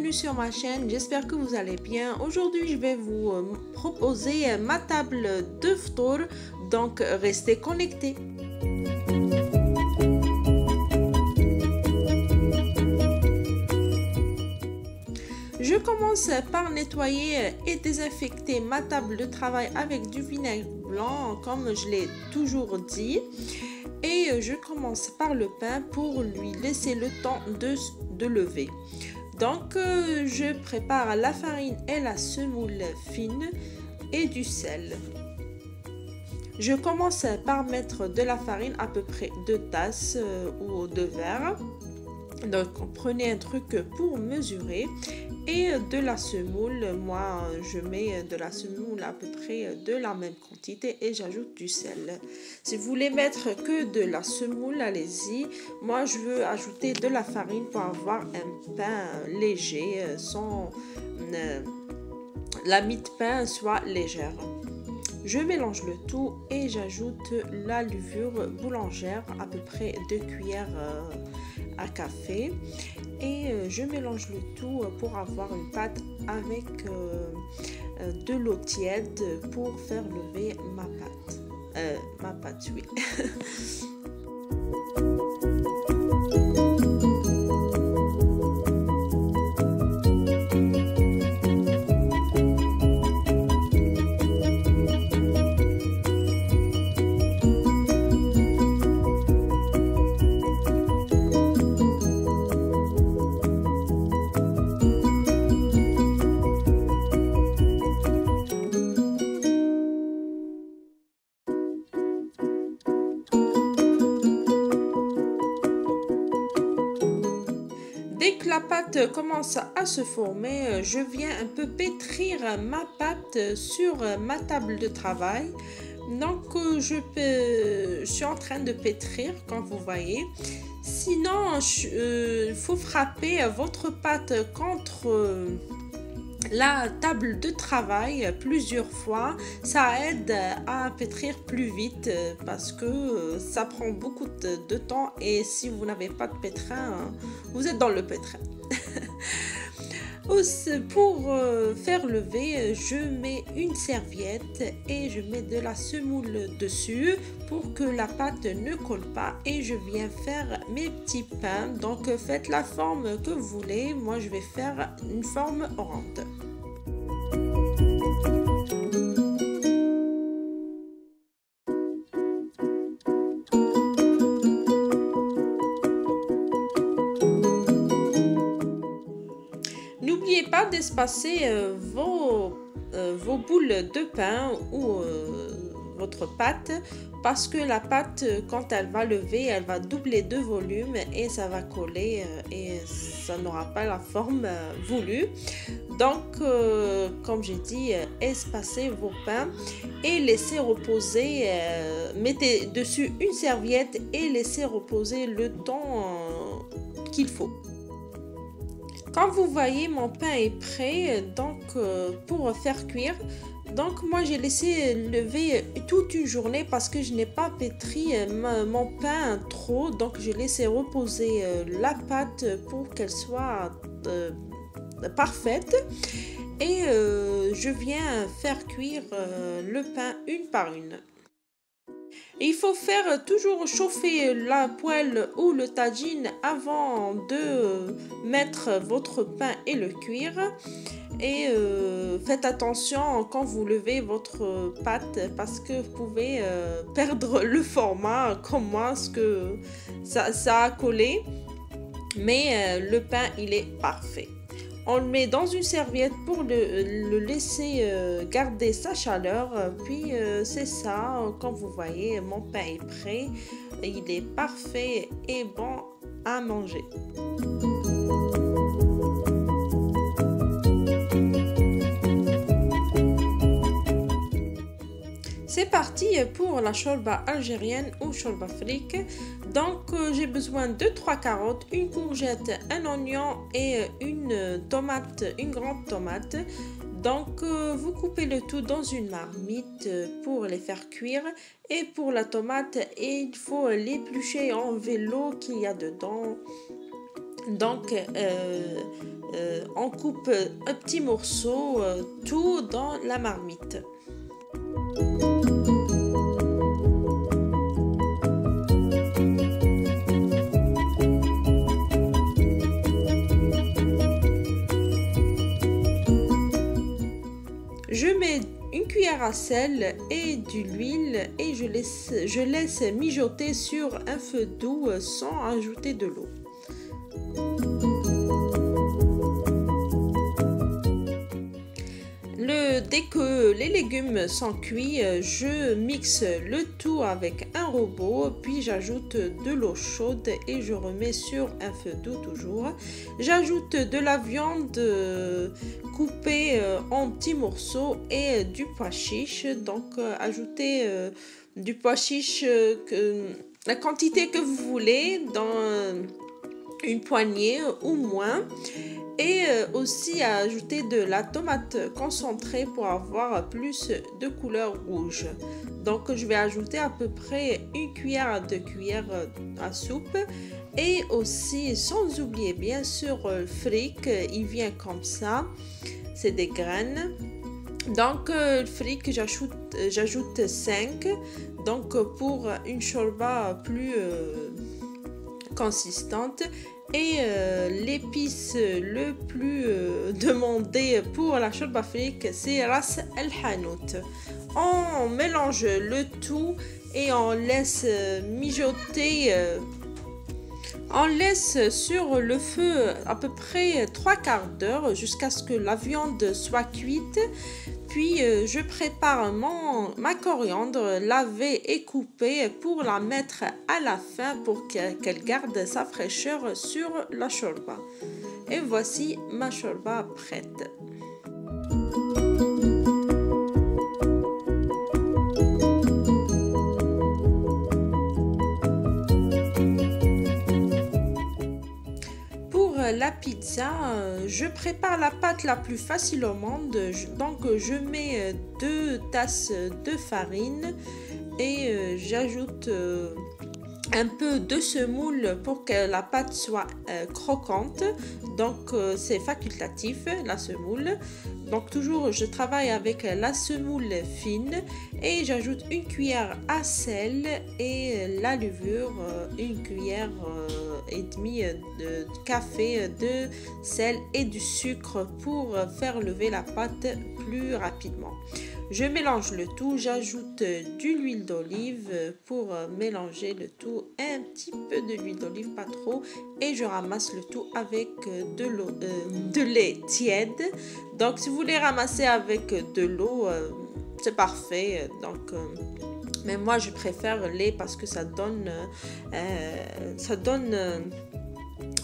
bienvenue sur ma chaîne, j'espère que vous allez bien. Aujourd'hui je vais vous proposer ma table de ftour, donc restez connectés. Je commence par nettoyer et désinfecter ma table de travail avec du vinaigre blanc comme je l'ai toujours dit. Et je commence par le pain pour lui laisser le temps de lever. Donc je prépare la farine et la semoule fine et du sel. Je commence par mettre de la farine, à peu près 2 tasses ou 2 verres. Donc prenez un truc pour mesurer. Et de la semoule, moi je mets de la semoule à peu près de la même quantité et j'ajoute du sel. Si vous voulez mettre que de la semoule, allez-y. Moi je veux ajouter de la farine pour avoir un pain léger sans la mie de pain soit légère. Je mélange le tout et j'ajoute la levure boulangère, à peu près 2 cuillères à café. Et je mélange le tout pour avoir une pâte avec de l'eau tiède pour faire lever ma pâte, oui. Dès que la pâte commence à se former, je viens un peu pétrir ma pâte sur ma table de travail. Donc je suis en train de pétrir comme vous voyez. Sinon, il faut frapper votre pâte contre la table de travail plusieurs fois. Ça aide à pétrir plus vite parce que ça prend beaucoup de temps et si vous n'avez pas de pétrin, vous êtes dans le pétrin. Pour faire lever, je mets une serviette et je mets de la semoule dessus pour que la pâte ne colle pas et je viens faire mes petits pains. Donc faites la forme que vous voulez. Moi je vais faire une forme ronde. N'oubliez pas d'espacer vos boules de pain ou votre pâte parce que la pâte, quand elle va lever, elle va doubler de volume et ça va coller et ça n'aura pas la forme voulue. Donc, comme j'ai dit, espacez vos pains et laissez reposer, mettez dessus une serviette et laissez reposer le temps qu'il faut. Quand vous voyez mon pain est prêt, donc pour faire cuire, donc moi j'ai laissé lever toute une journée parce que je n'ai pas pétri mon pain trop, donc j'ai laissé reposer la pâte pour qu'elle soit parfaite et je viens faire cuire le pain une par une. Il faut faire toujours chauffer la poêle ou le tagine avant de mettre votre pain et le cuire. Et faites attention quand vous levez votre pâte parce que vous pouvez perdre le format comme moi, parce que ça a collé. Mais le pain il est parfait. On le met dans une serviette pour le laisser garder sa chaleur. Puis c'est ça, comme vous voyez, mon pain est prêt. Il est parfait et bon à manger. C'est parti pour la cholba algérienne ou cholba fric. Donc j'ai besoin de 3 carottes, une courgette, un oignon et une tomate, une grande tomate. Donc vous coupez le tout dans une marmite pour les faire cuire. Et pour la tomate, il faut l'éplucher et enlever l'eau qu'il y a dedans. Donc, on coupe un petit morceau, tout dans la marmite. Je mets une cuillère à sel et de l'huile et je laisse mijoter sur un feu doux sans ajouter de l'eau. Dès que les légumes sont cuits, je mixe le tout avec un robot, puis j'ajoute de l'eau chaude et je remets sur un feu doux toujours. J'ajoute de la viande coupée en petits morceaux et du pois chiche. Donc ajoutez du pois chiche, la quantité que vous voulez, dans une poignée ou moins. Et aussi à ajouter de la tomate concentrée pour avoir plus de couleur rouge. Donc je vais ajouter à peu près une cuillère à 2 cuillères à soupe. Et aussi, sans oublier bien sûr le fric, il vient comme ça, c'est des graines. Donc le fric, j'ajoute 5, donc pour une shorba plus consistante. Et l'épice le plus demandé pour la shorba fric, c'est ras el hanout. On mélange le tout et on laisse mijoter. On laisse sur le feu à peu près 3/4 d'heure jusqu'à ce que la viande soit cuite. Puis je prépare ma coriandre lavée et coupée pour la mettre à la fin pour qu'elle garde sa fraîcheur sur la shorba. Et voici ma shorba prête. La pizza, je prépare la pâte la plus facile au monde. Donc je mets 2 tasses de farine et j'ajoute un peu de semoule pour que la pâte soit croquante. Donc c'est facultatif, la semoule. Donc toujours je travaille avec la semoule fine et j'ajoute une cuillère à sel et la levure, une cuillère et demie de café, de sel et du sucre pour faire lever la pâte plus rapidement. Je mélange le tout, j'ajoute de l'huile d'olive pour mélanger le tout, un petit peu de l'huile d'olive, pas trop, et je ramasse le tout avec de lait tiède. Donc si vous voulez ramasser avec de l'eau, c'est parfait. Donc mais moi je préfère lait parce que ça donne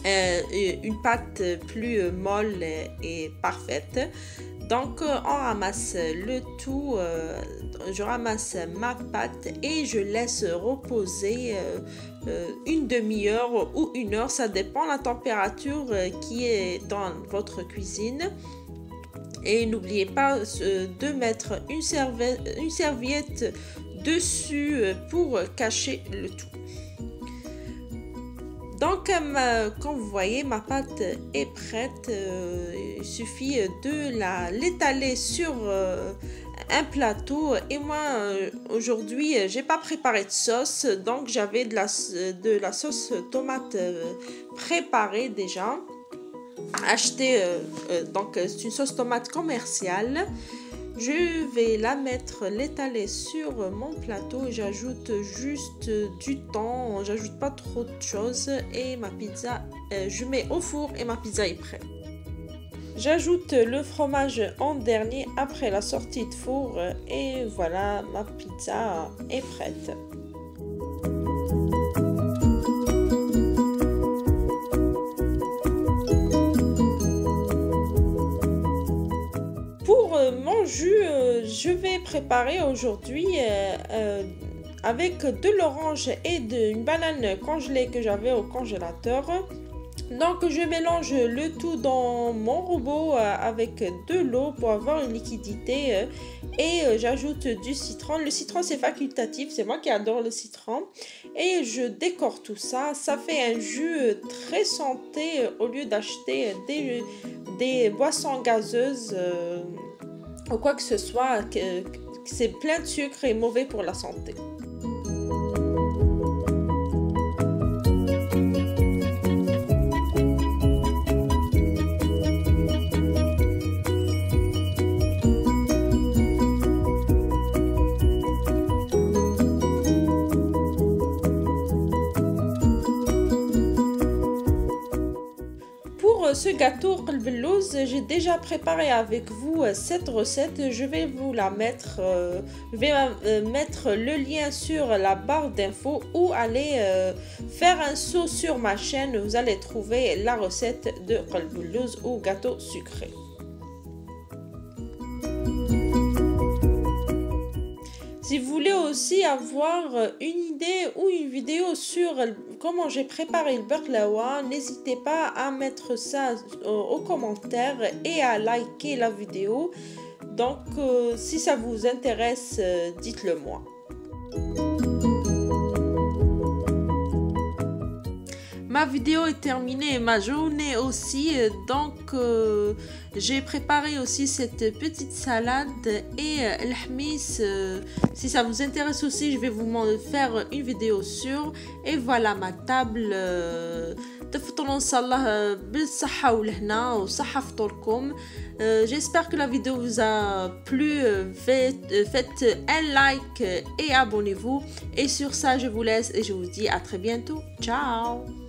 une pâte plus molle et parfaite. Donc on ramasse le tout, je ramasse ma pâte et je laisse reposer une demi-heure ou 1 heure, ça dépend de la température qui est dans votre cuisine. Et n'oubliez pas de mettre une serviette dessus pour cacher le tout. Donc comme vous voyez, ma pâte est prête. Il suffit de l'étaler sur un plateau. Et moi aujourd'hui j'ai pas préparé de sauce, donc j'avais de la sauce tomate préparée déjà, achetée. Donc c'est une sauce tomate commerciale. Je vais l'étaler sur mon plateau et j'ajoute juste du thon, j'ajoute pas trop de choses et ma pizza, je mets au four et ma pizza est prête. J'ajoute le fromage en dernier après la sortie de four et voilà, ma pizza est prête. Mon jus, je vais préparer aujourd'hui avec de l'orange et une banane congelée que j'avais au congélateur. Donc je mélange le tout dans mon robot avec de l'eau pour avoir une liquidité et j'ajoute du citron. Le citron c'est facultatif, c'est moi qui adore le citron et je décore tout ça. Ça fait un jus très santé au lieu d'acheter des boissons gazeuses ou quoi que ce soit, c'est plein de sucre et mauvais pour la santé. Pour ce gâteau قلب اللوز, j'ai déjà préparé avec vous cette recette. Je vais vous la mettre, mettre le lien sur la barre d'infos ou aller faire un saut sur ma chaîne. Vous allez trouver la recette de قلب اللوز ou gâteau sucré. Si vous voulez aussi avoir une idée ou une vidéo sur comment j'ai préparé le baklawa, n'hésitez pas à mettre ça aux commentaires et à liker la vidéo. Donc si ça vous intéresse, dites-le moi. Ma vidéo est terminée, ma journée aussi, donc j'ai préparé aussi cette petite salade et l'hmis. Si ça vous intéresse aussi, je vais vous faire une vidéo sur. Et voilà ma table. تفطروا إن شاء الله بالصحة والهنا وصحة فطوركم. J'espère que la vidéo vous a plu. Faites un like et abonnez-vous. Et sur ça, je vous laisse et je vous dis à très bientôt. Ciao!